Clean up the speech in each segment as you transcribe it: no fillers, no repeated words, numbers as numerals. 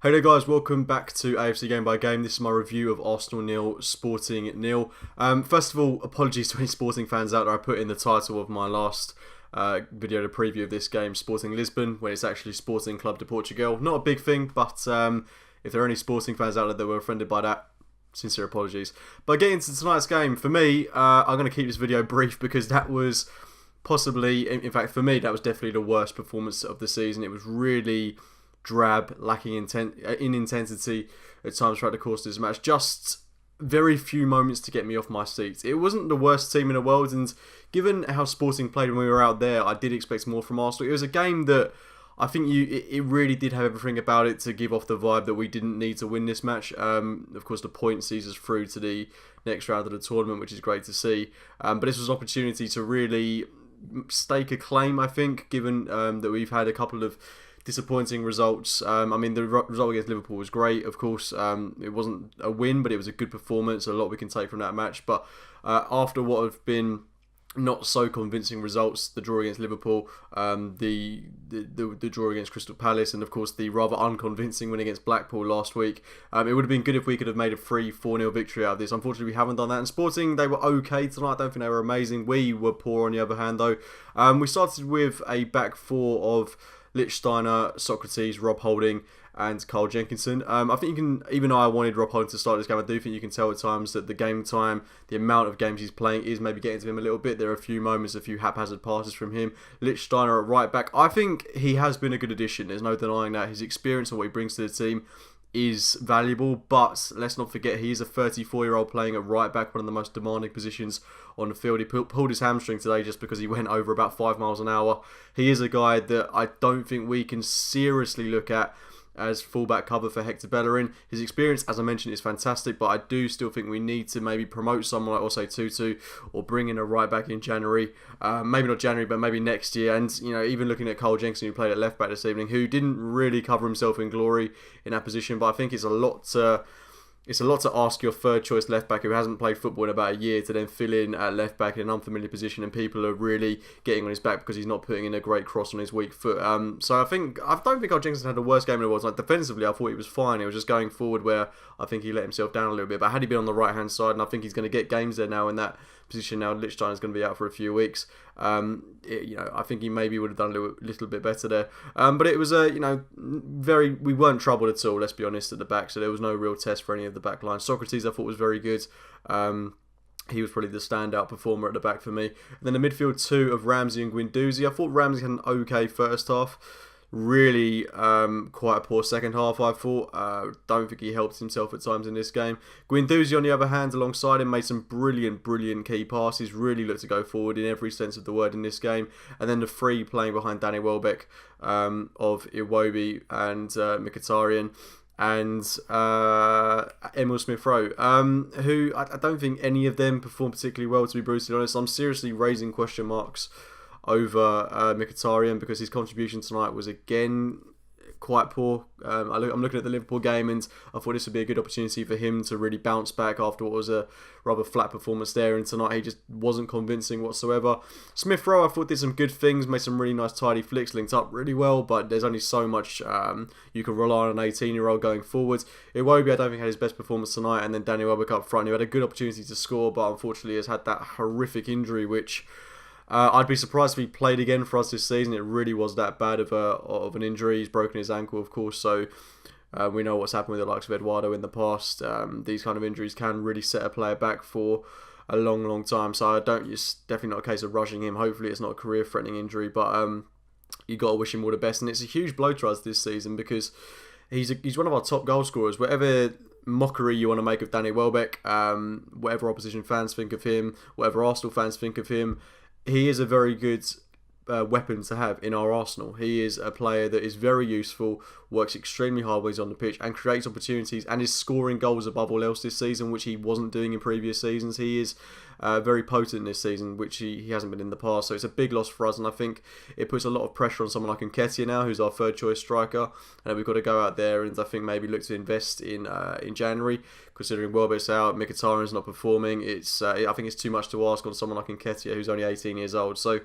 Hey there guys, welcome back to AFC Game by Game. This is my review of Arsenal 0, Sporting 0. First of all, apologies to any Sporting fans out there. I put in the title of my last video, the preview of this game, Sporting Lisbon, when it's actually Sporting Club de Portugal. Not a big thing, but if there are any Sporting fans out there that were offended by that, sincere apologies. But getting into tonight's game, for me, I'm going to keep this video brief because that was possibly, in fact for me, that was definitely the worst performance of the season. It was really drab, lacking in intensity at times throughout the course of this match. Just very few moments to get me off my seat. It wasn't the worst team in the world, and given how Sporting played when we were out there, I did expect more from Arsenal. It was a game that I think it really did have everything about it to give off the vibe that we didn't need to win this match. Of course, the point sees us through to the next round of the tournament, which is great to see. But this was an opportunity to really stake a claim, I think, given that we've had a couple of disappointing results. I mean, the result against Liverpool was great, of course. It wasn't a win, but it was a good performance. A lot we can take from that match. But after what have been not so convincing results, the draw against Liverpool, the draw against Crystal Palace, and of course the rather unconvincing win against Blackpool last week, it would have been good if we could have made a 3-4-0 victory out of this. Unfortunately, we haven't done that. And Sporting, they were okay tonight. I don't think they were amazing. We were poor on the other hand, though. We started with a back four of Lichtsteiner, Socrates, Rob Holding, and Carl Jenkinson. I think you can, even though I wanted Rob Holding to start this game, I do think you can tell at times that the game time, the amount of games he's playing is maybe getting to him a little bit. There are a few moments, a few haphazard passes from him. Lichtsteiner at right back, I think he has been a good addition. There's no denying that. His experience and what he brings to the team is valuable, but let's not forget he is a 34-year-old playing at right back, one of the most demanding positions on the field. He pulled his hamstring today just because he went over about 5 miles an hour. He is a guy that I don't think we can seriously look at as fullback cover for Hector Bellerin. His experience, as I mentioned, is fantastic, but I do still think we need to maybe promote someone like Osei Tutu or bring in a right back in January. Maybe not January, but maybe next year. And you know, even looking at Carl Jenkinson, who played at left back this evening, who didn't really cover himself in glory in that position, but I think it's a lot to ask your third choice left back who hasn't played football in about a year to then fill in at left back in an unfamiliar position, and people are really getting on his back because he's not putting in a great cross on his weak foot. So I don't think Carl Jenkinson had the worst game in the world. Like, defensively, I thought he was fine. It was just going forward where I think he let himself down a little bit. But had he been on the right hand side, and I think he's going to get games there now in that position now. Lichtsteiner is going to be out for a few weeks. I think he maybe would have done a little bit better there. But it was we weren't troubled at all. Let's be honest, at the back, so there was no real test for any of the back line. Socrates, I thought, was very good. He was probably the standout performer at the back for me. And then the midfield two of Ramsey and Guendouzi. I thought Ramsey had an okay first half. Really quite a poor second half, I thought. Don't think he helped himself at times in this game. Guendouzi, on the other hand, alongside him, made some brilliant key passes. Really looked to go forward in every sense of the word in this game. And then the three playing behind Danny Welbeck of Iwobi and Mkhitaryan and Emil Smith-Rowe, who I don't think any of them performed particularly well, to be brutally honest. I'm seriously raising question marks over Mkhitaryan because his contribution tonight was again quite poor. I'm looking at the Liverpool game, and I thought this would be a good opportunity for him to really bounce back after what was a rather flat performance there, and tonight he just wasn't convincing whatsoever. Smith-Rowe, I thought, did some good things, made some really nice tidy flicks, linked up really well, but there's only so much you can rely on an 18-year-old going forwards. Iwobi, I don't think, had his best performance tonight, and then Danny Welbeck up front, who had a good opportunity to score, but unfortunately has had that horrific injury, which I'd be surprised if he played again for us this season. It really was that bad of an injury. He's broken his ankle, of course, so we know what's happened with the likes of Eduardo in the past. These kind of injuries can really set a player back for a long time, so it's definitely not a case of rushing him. Hopefully it's not a career-threatening injury, but you got to wish him all the best, and it's a huge blow to us this season because he's one of our top goal scorers. Whatever mockery you want to make of Danny Welbeck, whatever opposition fans think of him, whatever Arsenal fans think of him, he is a very good weapon to have in our Arsenal. He is a player that is very useful, works extremely hard when he's on the pitch, and creates opportunities, and is scoring goals above all else this season, which he wasn't doing in previous seasons. He is very potent this season, which he hasn't been in the past. So it's a big loss for us, and I think it puts a lot of pressure on someone like Nketiah now, who's our third choice striker, and we've got to go out there and I think maybe look to invest in January, considering Welbeck's out, Mkhitaryan's not performing. I think it's too much to ask on someone like Nketiah, who's only 18 years old. So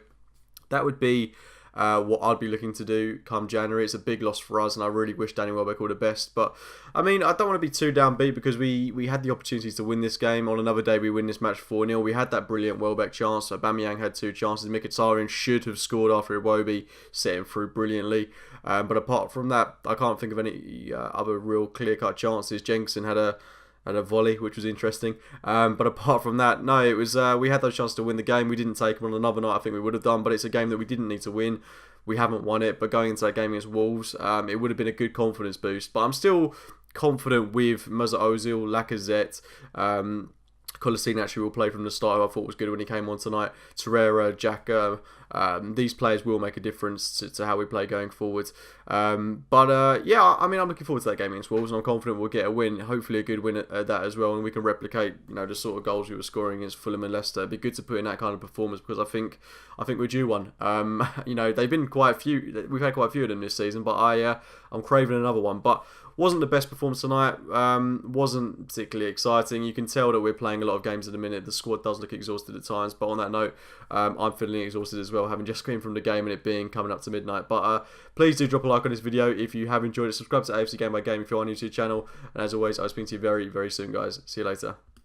that would be what I'd be looking to do come January. It's a big loss for us, and I really wish Danny Welbeck all the best. But I mean, I don't want to be too downbeat because we had the opportunities to win this game. On another day, we win this match 4-0. We had that brilliant Welbeck chance. Aubameyang had 2 chances. Mkhitaryan should have scored after Iwobi set him through brilliantly. But apart from that, I can't think of any other real clear-cut chances. Jenkinson had a volley, which was interesting. But apart from that, no, it was we had those chances to win the game. We didn't take them on another night. I think we would have done, but it's a game that we didn't need to win. We haven't won it, but going into that game against Wolves, it would have been a good confidence boost. But I'm still confident with Mesut Ozil, Lacazette. Colasina actually will play from the start. I thought was good when he came on tonight. Torreira, Xhaka, these players will make a difference to how we play going forward. Yeah, I mean, I'm looking forward to that game against Wolves, and I'm confident we'll get a win. Hopefully, a good win at that as well, and we can replicate, the sort of goals we were scoring against Fulham and Leicester. It'd be good to put in that kind of performance because I think we're due one. They've been quite a few. We've had quite a few of them this season, but I'm craving another one. But wasn't the best performance tonight. Wasn't particularly exciting. You can tell that we're playing a lot of games at the minute. The squad does look exhausted at times. But on that note, I'm feeling exhausted as well, having just came from the game and it being coming up to midnight. But please do drop a like on this video if you have enjoyed it. Subscribe to AFC Game by Game if you're new to the channel. And as always, I'll speak to you very, very soon, guys. See you later.